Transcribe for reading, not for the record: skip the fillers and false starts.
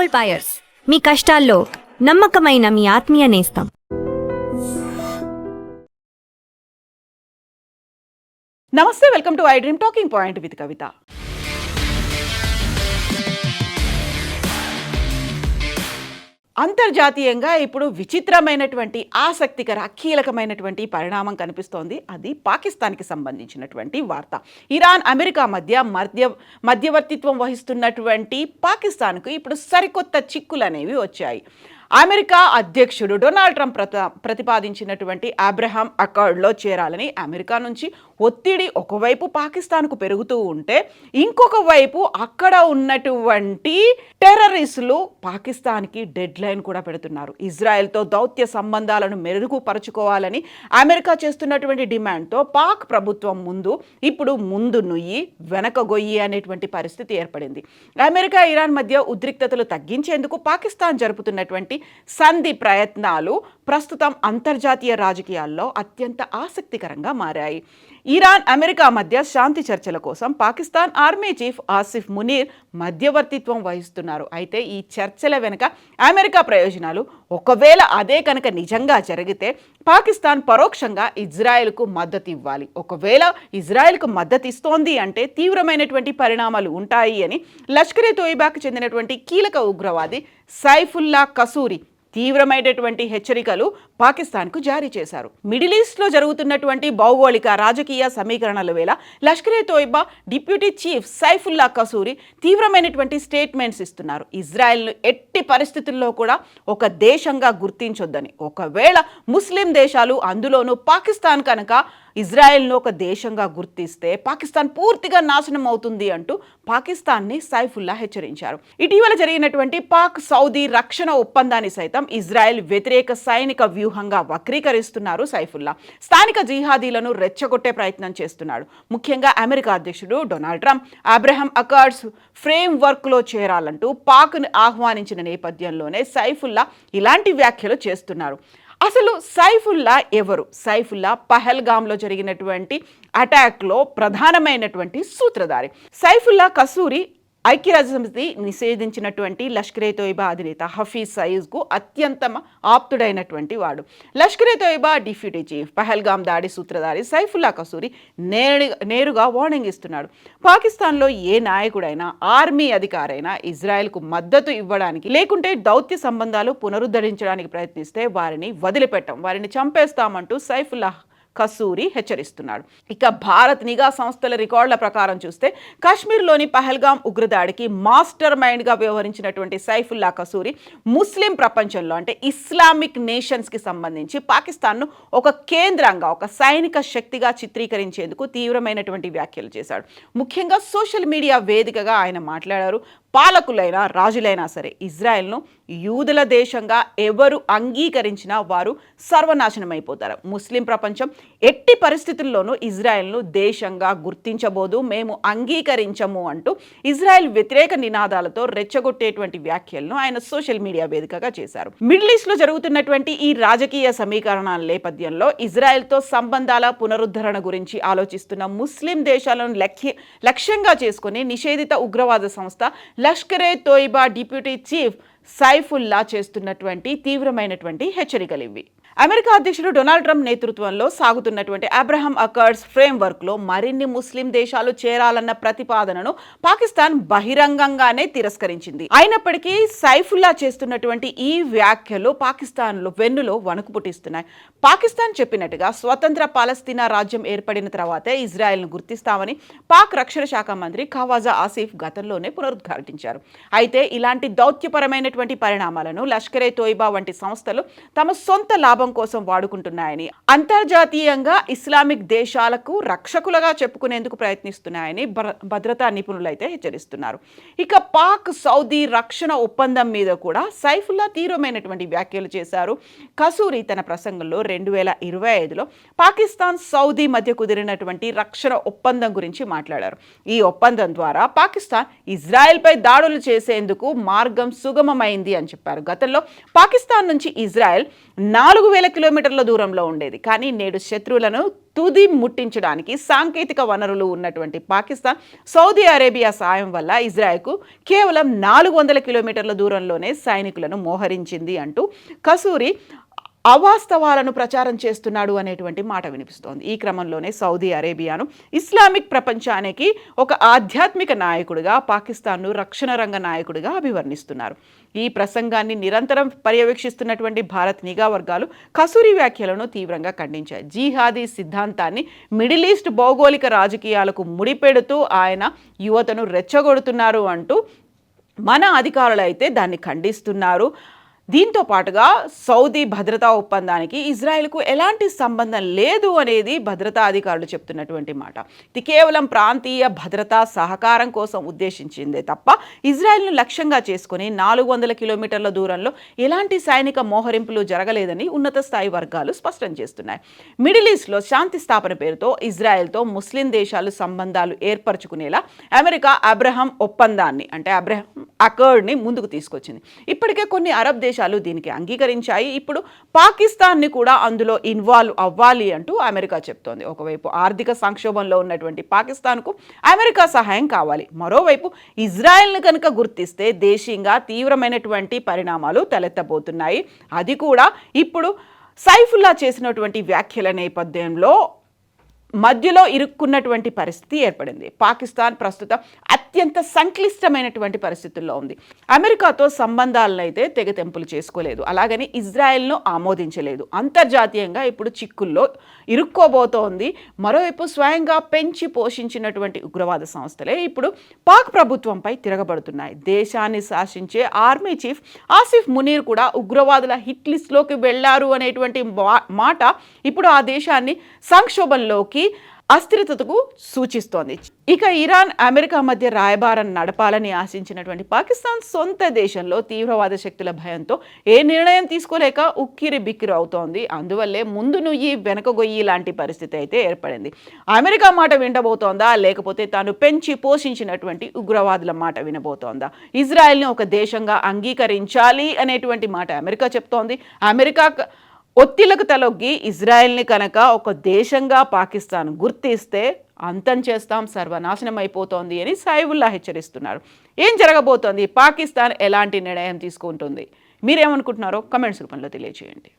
Gold buyers, మీ కష్టాల్లో నమ్మకమైన మీ ఆత్మీయ నేస్తం. నమస్తే, welcome to I dream talking point with Kavitha. అంతర్జాతీయంగా ఇప్పుడు విచిత్రమైనటువంటి ఆసక్తికర కీలకమైనటువంటి పరిణామం కనిపిస్తోంది. అది పాకిస్తాన్కి సంబంధించినటువంటి వార్త. ఇరాన్ అమెరికా మధ్యవర్తిత్వం వహిస్తున్నటువంటి పాకిస్తాన్కు ఇప్పుడు సరికొత్త చిక్కులు అనేవి వచ్చాయి. అమెరికా అధ్యక్షుడు డొనాల్డ్ ట్రంప్ ప్రతిపాదించినటువంటి అబ్రహాం అకార్డ్లో చేరాలని అమెరికా నుంచి ఒత్తిడి ఒకవైపు పాకిస్తాన్కు పెరుగుతూ ఉంటే, ఇంకొక వైపు అక్కడ ఉన్నటువంటి టెర్రరిస్టులు పాకిస్తాన్కి డెడ్ లైన్ కూడా పెడుతున్నారు. ఇజ్రాయెల్తో దౌత్య సంబంధాలను మెరుగుపరుచుకోవాలని అమెరికా చేస్తున్నటువంటి డిమాండ్తో పాక్ ప్రభుత్వం ఇప్పుడు ముందు నుయ్యి వెనక గొయ్యి అనేటువంటి పరిస్థితి ఏర్పడింది. అమెరికా ఇరాన్ మధ్య ఉద్రిక్తతలు తగ్గించేందుకు పాకిస్తాన్ జరుపుతున్నటువంటి సంధి ప్రయత్నాలు ప్రస్తుతం అంతర్జాతీయ రాజకీయాల్లో అత్యంత ఆసక్తికరంగా మారాయి. ఇరాన్ అమెరికా మధ్య శాంతి చర్చల కోసం పాకిస్తాన్ ఆర్మీ చీఫ్ ఆసిఫ్ మునీర్ మధ్యవర్తిత్వం వహిస్తున్నారు. అయితే ఈ చర్చల వెనుక అమెరికా ప్రయోజనాలు, ఒకవేళ అదే కనుక నిజంగా జరిగితే పాకిస్తాన్ పరోక్షంగా ఇజ్రాయెల్కు మద్దతు ఇవ్వాలి. ఒకవేళ ఇజ్రాయెల్కు మద్దతు ఇస్తోంది అంటే తీవ్రమైనటువంటి పరిణామాలు ఉంటాయి అని లష్కరే తోయిబాకు చెందినటువంటి కీలక ఉగ్రవాది సైఫుల్లా కసూరి తీవ్రమైనటువంటి హెచ్చరికలు పాకిస్తాన్కు జారీ చేశారు. మిడిల్ ఈస్ట్లో జరుగుతున్నటువంటి భౌగోళిక రాజకీయ సమీకరణల వేళ లష్కరే తోయిబా డిప్యూటీ చీఫ్ సైఫుల్లా కసూరి తీవ్రమైనటువంటి స్టేట్మెంట్స్ ఇస్తున్నారు. ఇజ్రాయెల్ను ఎట్టి పరిస్థితుల్లో కూడా ఒక దేశంగా గుర్తించొద్దని, ఒకవేళ ముస్లిం దేశాలు అందులోనూ పాకిస్తాన్ కనుక ఇజ్రాయెల్ను ఒక దేశంగా గుర్తిస్తే పాకిస్తాన్ పూర్తిగా నాశనం అవుతుంది అంటూ పాకిస్తాన్ని సైఫుల్లా హెచ్చరించారు. ఇటీవల జరిగినటువంటి పాక్ సౌదీ రక్షణ ఒప్పందాన్ని సైతం ఇజ్రాయెల్ వ్యతిరేక సైనిక వ్యూహంగా వక్రీకరిస్తున్నారు సైఫుల్లా. స్థానిక జిహాదీలను రెచ్చగొట్టే ప్రయత్నం చేస్తున్నాడు. ముఖ్యంగా అమెరికా అధ్యక్షుడు Donald Trump Abraham Accords frame వర్క్లో చేరాలంటూ పాక్ను ఆహ్వానించిన నేపథ్యంలోనే సైఫుల్లా ఇలాంటి వ్యాఖ్యలు చేస్తున్నారు. అసలు సైఫుల్లా ఎవరు? సైఫుల్లా పహల్గామ్లో జరిగినటువంటి అటాక్లో ప్రధానమైనటువంటి సూత్రధారి. సైఫుల్లా కసూరి ఐక్యరాజ్యసమితి నిషేధించినటువంటి లష్కరే తోయిబా అధినేత హఫీజ్ సయీద్కు అత్యంత ఆప్తుడైనటువంటి వాడు. లష్కరే తోయిబా డిప్యూటీ చీఫ్, పహల్గామ్ దాడి సూత్రధారి సైఫుల్లా కసూరి నేరుగా వార్నింగ్ ఇస్తున్నాడు. పాకిస్తాన్లో ఏ నాయకుడైనా, ఆర్మీ అధికారైనా ఇజ్రాయెల్కు మద్దతు ఇవ్వడానికి లేకుంటే దౌత్య సంబంధాలు పునరుద్ధరించడానికి ప్రయత్నిస్తే వారిని వదిలిపెట్టాం, వారిని చంపేస్తామంటూ సైఫుల్లా కసూరి హెచ్చరిస్తున్నాడు. ఇక భారత్ నిఘా సంస్థల రికార్డుల ప్రకారం చూస్తే కాశ్మీర్లోని పహల్గామ్ ఉగ్రదాడికి మాస్టర్ మైండ్గా వ్యవహరించినటువంటి సైఫుల్లా కసూరి ముస్లిం ప్రపంచంలో అంటే ఇస్లామిక్ నేషన్స్కి సంబంధించి పాకిస్తాన్ను ఒక కేంద్రంగా, ఒక సైనిక శక్తిగా చిత్రీకరించేందుకు తీవ్రమైనటువంటి వ్యాఖ్యలు చేశాడు. ముఖ్యంగా సోషల్ మీడియా వేదికగా ఆయన మాట్లాడారు. పాలకులైనా రాజులైనా సరే ఇజ్రాయెల్ను యూదుల దేశంగా ఎవరు అంగీకరించినా వారు సర్వనాశనమైపోతారు. ముస్లిం ప్రపంచం ఎట్టి పరిస్థితుల్లోనూ ఇజ్రాయెల్ను దేశంగా గుర్తించబోదు, మేము అంగీకరించము అంటూ ఇజ్రాయెల్ వ్యతిరేక నినాదాలతో రెచ్చగొట్టేటువంటి వ్యాఖ్యలను ఆయన సోషల్ మీడియా వేదికగా చేశారు. మిడిల్ ఈస్ట్లో జరుగుతున్నటువంటి ఈ రాజకీయ సమీకరణాల నేపథ్యంలో ఇజ్రాయెల్తో సంబంధాల పునరుద్ధరణ గురించి ఆలోచిస్తున్న ముస్లిం దేశాలను లక్ష్యంగా చేసుకుని నిషేధిత ఉగ్రవాద సంస్థ లష్కరే తోయిబా డిప్యూటీ చీఫ్ సైఫుల్లా చేస్తున్నటువంటి తీవ్రమైనటువంటి హెచ్చరికలు ఇవి. అమెరికా అధ్యక్షుడు డొనాల్డ్ ట్రంప్ నేతృత్వంలో సాగుతున్నటువంటి అబ్రహాం అకార్డ్స్ ఫ్రేమ్వర్క్లో మరిన్ని ముస్లిం దేశాలు చేరాలన్న ప్రతిపాదనను పాకిస్తాన్ బహిరంగంగానే తిరస్కరించింది. అయినప్పటికీ సైఫుల్లా చేస్తున్నటువంటి ఈ వ్యాఖ్యలు పాకిస్తాన్లో వెన్నులో వణుకు పుట్టిస్తున్నాయి. పాకిస్తాన్ చెప్పినట్టుగా స్వతంత్ర పాలస్తీనా రాజ్యం ఏర్పడిన తర్వాతే ఇజ్రాయెల్ను గుర్తిస్తామని పాక్ రక్షణ శాఖ మంత్రి ఖవాజా ఆసిఫ్ గతంలోనే పునరుద్ఘాటించారు. అయితే ఇలాంటి దౌత్యపరమైనటువంటి పరిణామాలను లష్కరే తోయిబా వంటి సంస్థలు తమ సొంత లాభం కోసం వాడుకుంటున్నాయని, అంతర్జాతీయంగా ఇస్లామిక్ దేశాలకు రక్షకులుగా చెప్పుకునేందుకు ప్రయత్నిస్తున్నాయని భద్రతా నిపుణులైతే హెచ్చరిస్తున్నారు. ఇక పాక్ సౌదీ రక్షణ ఒప్పందం మీద కూడా సైఫుల్లా తీవ్రమైనటువంటి వ్యాఖ్యలు చేశారు. కసూరి తన ప్రసంగంలో 2025లో పాకిస్తాన్ సౌదీ మధ్య కుదిరినటువంటి రక్షణ ఒప్పందం గురించి మాట్లాడారు. ఈ ఒప్పందం ద్వారా పాకిస్తాన్ ఇజ్రాయెల్పై దాడులు చేసేందుకు మార్గం సుగమమైంది అని చెప్పారు. గతంలో పాకిస్తాన్ నుంచి ఇజ్రాయెల్ 4 4,000 కిలోమీటర్ల దూరంలో ఉండేది. కానీ నేడు శత్రువులను తుది ముట్టించడానికి సాంకేతిక వనరులు ఉన్నటువంటి పాకిస్తాన్ సౌదీ అరేబియా సాయం వల్ల ఇజ్రాయెల్కు కేవలం 400 కిలోమీటర్ల దూరంలోనే సైనికులను మోహరించింది అంటూ కసూరి అవాస్తవాలను ప్రచారం చేస్తున్నాడు అనేటువంటి మాట వినిపిస్తోంది. ఈ క్రమంలోనే సౌదీ అరేబియాను ఇస్లామిక్ ప్రపంచానికి ఒక ఆధ్యాత్మిక నాయకుడిగా, పాకిస్తాన్ను రక్షణ రంగ నాయకుడిగా అభివర్ణిస్తున్నారు. ఈ ప్రసంగాన్ని నిరంతరం పర్యవేక్షిస్తున్నటువంటి భారత్ నిఘా వర్గాలు కసూరి వ్యాఖ్యలను తీవ్రంగా ఖండించాయి. జిహాదీ సిద్ధాంతాన్ని మిడిల్ ఈస్ట్ భౌగోళిక రాజకీయాలకు ముడిపెడుతూ ఆయన యువతను రెచ్చగొడుతున్నారు అంటూ మన అధికారులు అయితే దాన్ని ఖండిస్తున్నారు. దీంతో పాటుగా సౌదీ భద్రతా ఒప్పందానికి ఇజ్రాయెల్కు ఎలాంటి సంబంధం లేదు అనేది భద్రతా అధికారులు చెప్తున్నటువంటి మాట. ఇది కేవలం ప్రాంతీయ భద్రతా సహకారం కోసం ఉద్దేశించిందే తప్ప ఇజ్రాయెల్ను లక్ష్యంగా చేసుకుని 400 కిలోమీటర్ల దూరంలో ఎలాంటి సైనిక మోహరింపులు జరగలేదని ఉన్నత స్థాయి వర్గాలు స్పష్టం చేస్తున్నాయి. మిడిల్ ఈస్ట్లో శాంతి స్థాపన పేరుతో ఇజ్రాయెల్తో ముస్లిం దేశాలు సంబంధాలు ఏర్పరచుకునేలా అమెరికా అబ్రహం ఒప్పందాన్ని అంటే అబ్రహం అకార్డ్ని ముందుకు తీసుకొచ్చింది. ఇప్పటికే కొన్ని అరబ్ దేశాలు దీనికి అంగీకరించాయి. ఇప్పుడు పాకిస్తాన్ని కూడా అందులో ఇన్వాల్వ్ అవ్వాలి అంటూ అమెరికా చెప్తోంది. ఒకవైపు ఆర్థిక సంక్షోభంలో ఉన్నటువంటి పాకిస్తాన్కు అమెరికా సహాయం కావాలి. మరోవైపు ఇజ్రాయెల్ని కనుక గుర్తిస్తే దేశీయంగా తీవ్రమైనటువంటి పరిణామాలు తలెత్తబోతున్నాయి. అది కూడా ఇప్పుడు సైఫుల్లా చేసినటువంటి వ్యాఖ్యల నేపథ్యంలో మధ్యలో ఇరుక్కున్నటువంటి పరిస్థితి ఏర్పడింది. పాకిస్తాన్ ప్రస్తుతం అత్యంత సంక్లిష్టమైనటువంటి పరిస్థితుల్లో ఉంది. అమెరికాతో సంబంధాలను అయితే తెగతెంపులు చేసుకోలేదు, అలాగని ఇజ్రాయెల్ను ఆమోదించలేదు. అంతర్జాతీయంగా ఇప్పుడు చిక్కుల్లో ఇరుక్కోబోతోంది. మరోవైపు స్వయంగా పెంచి పోషించినటువంటి ఉగ్రవాద సంస్థలే ఇప్పుడు పాక్ ప్రభుత్వంపై తిరగబడుతున్నాయి. దేశాన్ని శాసించే ఆర్మీ చీఫ్ ఆసిఫ్ మునీర్ కూడా ఉగ్రవాదుల హిట్ లిస్ట్లోకి వెళ్లారు అనేటువంటి మాట ఇప్పుడు ఆ దేశాన్ని సంక్షోభంలోకి అస్థిరతకు సూచిస్తోంది. ఇక ఇరాన్ అమెరికా మధ్య రాయబారం నడపాలని ఆశించినటువంటి పాకిస్తాన్ సొంత దేశంలో తీవ్రవాద శక్తుల భయంతో ఏ నిర్ణయం తీసుకోలేక ఉక్కిరి బిక్కిరి అవుతోంది. అందువల్లే ముందు నుయ్యి వెనక గొయ్యి లాంటి పరిస్థితి అయితే ఏర్పడింది. అమెరికా మాట వినబోతోందా, లేకపోతే తాను పెంచి పోషించినటువంటి ఉగ్రవాదుల మాట వినబోతోందా? ఇజ్రాయెల్ని ఒక దేశంగా అంగీకరించాలి అనేటువంటి మాట అమెరికా చెప్తోంది. అమెరికా ఒత్తిళ్లకు తలొగ్గి ఇజ్రాయెల్ని కనుక ఒక దేశంగా పాకిస్తాన్ గుర్తిస్తే అంతం చేస్తాం, సర్వనాశనం అయిపోతోంది అని సైఫుల్లా హెచ్చరిస్తున్నారు. ఏం జరగబోతోంది? పాకిస్తాన్ ఎలాంటి నిర్ణయం తీసుకుంటుంది? మీరేమనుకుంటున్నారో కమెంట్స్ రూపంలో తెలియజేయండి.